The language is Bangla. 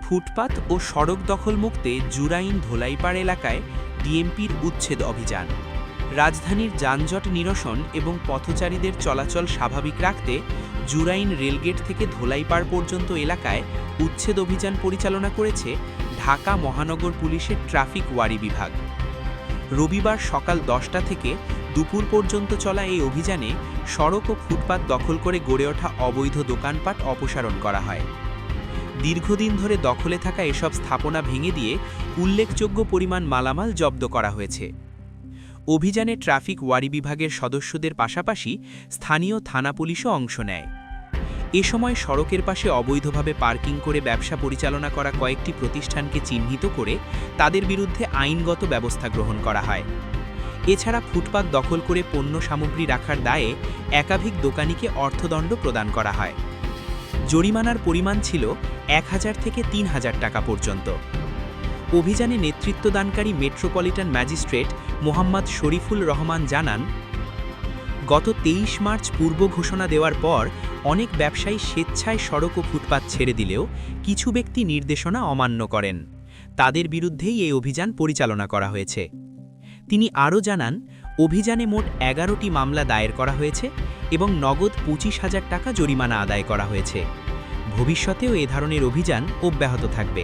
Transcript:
ফুটপাত ও সড়ক দখলমুক্তে জুরাইন ধোলাইপাড় এলাকায় ডিএমপির উচ্ছেদ অভিযান। রাজধানীর যানজট নিরসন এবং পথচারীদের চলাচল স্বাভাবিক রাখতে জুরাইন রেলগেট থেকে ধোলাইপাড় পর্যন্ত এলাকায় উচ্ছেদ অভিযান পরিচালনা করেছে ঢাকা মহানগর পুলিশের ট্রাফিক ওয়ারি বিভাগ। রবিবার সকাল 10টা থেকে দুপুর পর্যন্ত চলা এই অভিযানে সড়ক ও ফুটপাত দখল করে গড়ে ওঠা অবৈধ দোকানপাট অপসারণ করা হয়। দীর্ঘদিন ধরে দখলে থাকা এসব স্থাপনা ভেঙে দিয়ে উল্লেখযোগ্য পরিমাণ মালামাল জব্দ করা হয়েছে। অভিযানে ট্রাফিক ওয়ারি বিভাগের সদস্যদের পাশাপাশি স্থানীয় থানা পুলিশও অংশ নেয়। এ সময় সড়কের পাশে অবৈধভাবে পার্কিং করে ব্যবসা পরিচালনা করা কয়েকটি প্রতিষ্ঠানকে চিহ্নিত করে তাদের বিরুদ্ধে আইনগত ব্যবস্থা গ্রহণ করা হয়। এছাড়া ফুটপাত দখল করে পণ্য সামগ্রী রাখার দায়ে একাধিক দোকানিকে অর্থদণ্ড প্রদান করা হয়। জরিমানার পরিমাণ ছিল 1000 থেকে 3000 টাকা পর্যন্ত। অভিযানে নেতৃত্বদানকারী মেট্রোপলিটন ম্যাজিস্ট্রেট মোহাম্মদ শরীফুল রহমান জানান, গত 23 মার্চ পূর্ব ঘোষণা দেওয়ার পর অনেক ব্যবসায়ী স্বেচ্ছায় সড়ক ও ফুটপাত ছেড়ে দিলেও কিছু ব্যক্তি নির্দেশনা অমান্য করেন। তাদের বিরুদ্ধেই এই অভিযান পরিচালনা করা হয়েছে। তিনি আরও জানান, অভিযানে মোট 11টি মামলা দায়ের করা হয়েছে এবং নগদ 25,000 টাকা জরিমানা আদায় করা হয়েছে। ভবিষ্যতেও এ ধরনের অভিযান অব্যাহত থাকবে।